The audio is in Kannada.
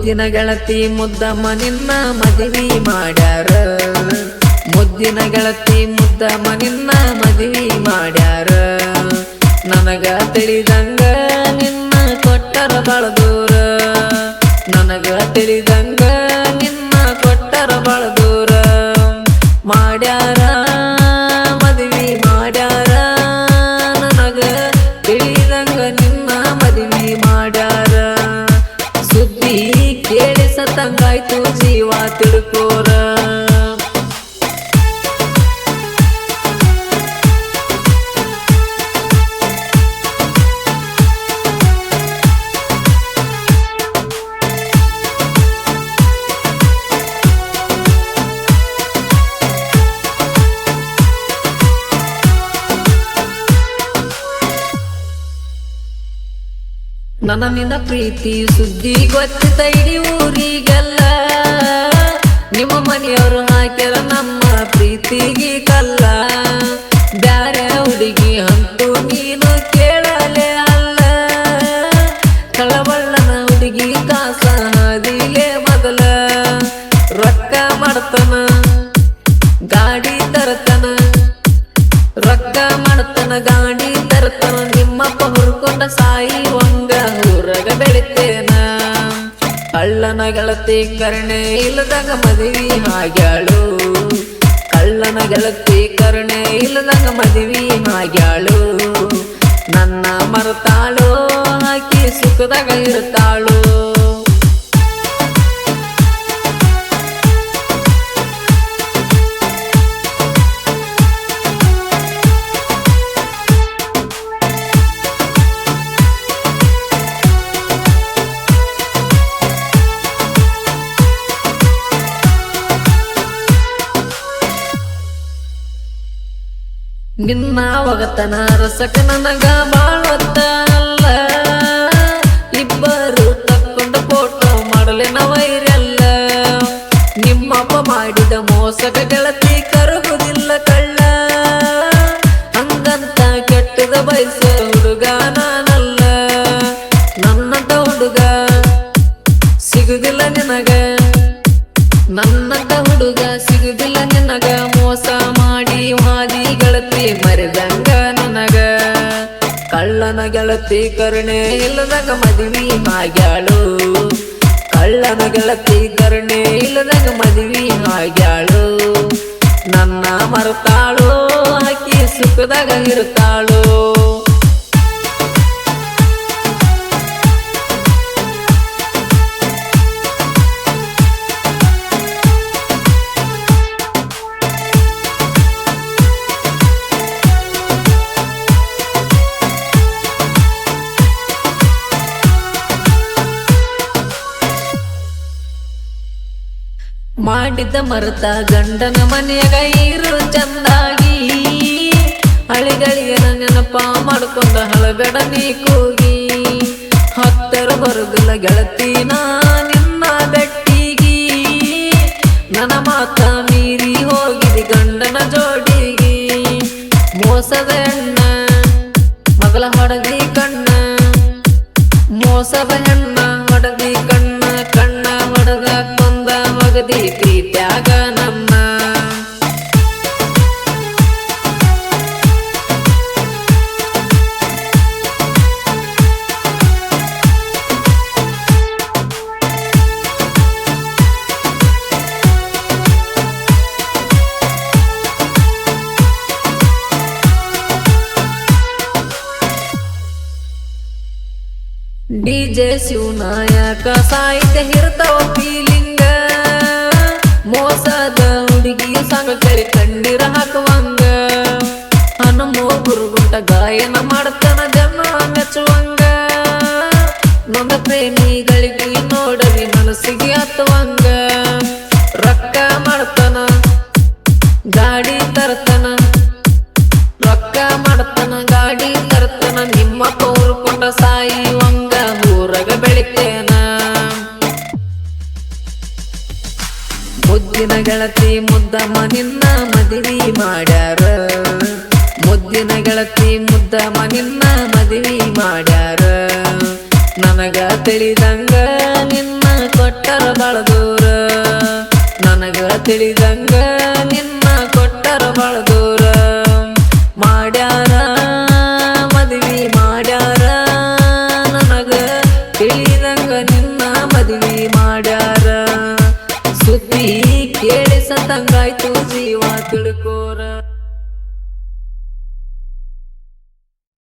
ಮುದ್ದಿನ ಗೆಳತಿ ಮುದ್ದಮ್ಮ ನಿನ್ನ ಮದುವೆ ಮಾಡ್ಯಾರ ಮುದ್ದಿನ ಗೆಳತಿ ಮುದ್ದಮ್ಮ ನಿನ್ನ ಮದುವೆ ಮಾಡ್ಯಾರ ನನಗ ತಿಳಿದಂಗ ನಿನ್ನ ಕೊಟ್ಟರ ಬಾಳ ದೂರ ನನಗ ತಿಳಿದಂಗ ನಿನ್ನ ಕೊಟ್ಟರ ಬಾಳ ದೂರ ಮಾಡ್ಯಾರ ಮದುವೆ ಮಾಡ್ಯಾರ ನನಗ ತಿಳಿದಂಗ ನಿನ್ನ ಮದುವೆ ಮಾಡ್ಯಾರ ಸುದ್ದಿ ಕೇಳಿಸತಂಗಾಯ್ತು ಜೀವ ತಿಳ್ಕೋರ ನನ್ನ ನಿನ್ನ ಪ್ರೀತಿ ಸುದ್ದಿ ಗೊತ್ತಿತ ಇಡೀ ಊರಿಗೆಲ್ಲ ನಿಮ್ಮ ಮನೆಯವರು ಹಾಕ್ಯಾರ ನಮ್ಮ ಪ್ರೀತಿಗೆ ಕಲ್ಲ ಬ್ಯಾರೆ ಹುಡುಗಿ ಅಂತೂ ನೀನು ಕೇಳಲೇ ಅಲ್ಲ ಕಳವಳ್ಳನ ಹುಡುಗಿ ಕಾಸ ಹಾದಿಲೇ ಮೊದಲ ರೊಕ್ಕ ಮಾಡ್ತನ ಗಾಡಿ ತರತನ ರೊಕ್ಕ ಮಾಡ್ತನ ಗಾಡಿ ತರತನ ನಿಮ್ಮಪ್ಪ ಹುರ್ಕೊಂಡ ಸಾಯಿ ವಂಗ ಊರಗ ಬೆಳಿತೇನ ಕಳ್ಳನ ಗೆಳತಿ ಕರ್ಣೆ ಇಲ್ಲದಂಗ ಮದುವೆ ಆಗ್ಯಾಳು ಕಳ್ಳನ ಗೆಳತಿ ಕರ್ಣೆ ಇಲ್ಲದಂಗ ಮದುವೆ ಆಗ್ಯಾಳು ನನ್ನ ಮರತಾಳು ಹಾಕಿ ಸುಖದಾಗ ಇರ್ತಾಳು ನಿನ್ನ ಒಗತನ ರಸಕ ನನಗ ಬಾಳೊತ್ತ ಅಲ್ಲ ಇಬ್ಬರು ತಕ್ಕೊಂಡ ಫೋಟೋ ಮಾಡಲೇನ ವೈರಲ್ಲ ನಿಮ್ಮಪ್ಪ ಮಾಡಿದ ಮೋಸಕ ಗೆಳತಿ ಕರಗುದಿಲ್ಲ ಕಳ್ಳ ಹಂಗಂತ ಕೆಟ್ಟದ ಬಯಸ ಹುಡುಗ ನಾನಲ್ಲ ನನ್ನಂತ ಹುಡುಗ ಸಿಗುದಿಲ್ಲ ನಿನಗ ನನ್ನಂತ ಹುಡುಗ ಸಿಗುದಿಲ್ಲ ನಿನಗ ಮೋಸ ಮಾಡಿ ಹಾದಿ ಗೆಳತಿ ಮರೆದಂಗ ನನಗ ಕಳ್ಳನ ಗೆಳತಿ ಕರುಣೆ ಇಲ್ಲದಂಗ ಮದುವೆ ಆಗ್ಯಾಳು ಕಳ್ಳನ ಗೆಳತಿ ಕರುಣೆ ಇಲ್ಲದಂಗ ಮದುವೆ ಆಗ್ಯಾಳು ನನ್ನ ಮರತಾಳು ಹಾಕಿ ಸುಖದಾಗ ಇರ್ತಾಳು ಮಾಡಿದ್ದ ಮರತ ಗಂಡನ ಮನೆಯಾಗ ಇರು ಚಂದಾಗಿ ಹಳಿಗಳಿಗೆ ನೆನಪ ಮಾಡ್ಕೊಂಡ ಹಳಬೇಡ ನೀ ಕೂಗಿ ಹತ್ತರ ಬರುದಿಲ್ಲ ಗೆಳತಿನ ನಿನ್ನ ಬೆಟ್ಟಿಗಿ ನನ್ನ ಮಾತ ಮೀರಿ ಹೋಗಿದಿ ಗಂಡನ ಜೋಡಿಗಿ ಮೋಸದ ಹೆಣ್ಣ ಮಗಳ ಹೊಡದಿ ಕಣ್ಣ ಮೋಸದ ಹೆಣ್ಣ ಹೊಡದಿ ಕಣ್ಣ ಕಣ್ಣ ಹೊಡದ ಕೊಂದ ಮಗದಿ ಪ್ರೀತ್ಯಾಗ ನನ್ನ ಡಿಜೆ ಶಿವನಾಯಕ ಸಾಹಿತ್ಯ ಹಿರ್ತಾವ ಫೀಲಿಂಗ ಮೋಸದ ಹುಡುಗಿಯ ಸಂಗ ಕೇಳಿ ಕಣ್ಣೀರ ಹಾಕುವಂಗ ಹನುಮೋ ಗುರುಗುಂಟ ಗಾಯನ ಮಾಡ್ತಾನ ಜನ ಮೆಚ್ಚುವಂಗ ನೊಂದ ಪ್ರೇಮಿಗಳಿಗೆ ನೋಡವಿ ಮನಸ್ಸಿಗೆ ಹತ್ತುವಂಗ ರೊಕ್ಕ ಮಾಡ್ತಾನ ಗಾಡಿ ತರ್ತಾನ ರೊಕ್ಕ ಮಾಡ್ತಾನ ಗಾಡಿ ತರ್ತಾನ ನಿಮ್ಮ ತೋರ್ಕೊಂಡ ಸಾಯಿ ವಂಗ ಊರಗ ಬೆಳಿತೇನ ಮುದ್ದಿನ ಗೆಳತಿ ಮುದ್ದಮ್ಮ ನಿನ್ನ ಮದುವೆ ಮಾಡ್ಯಾರ ಮುದ್ದಿನ ಗೆಳತಿ ಮುದ್ದಮ್ಮ ನಿನ್ನ ಮದುವೆ ಮಾಡ್ಯಾರ ನನಗ ತಿಳಿದಂಗ ನಿನ್ನ ಕೊಟ್ಟ ನನಗ ತಿಳಿದಂಗ ನಿನ್ನ ಕೊಟ್ಟರ ಬಾಳ ದೂರ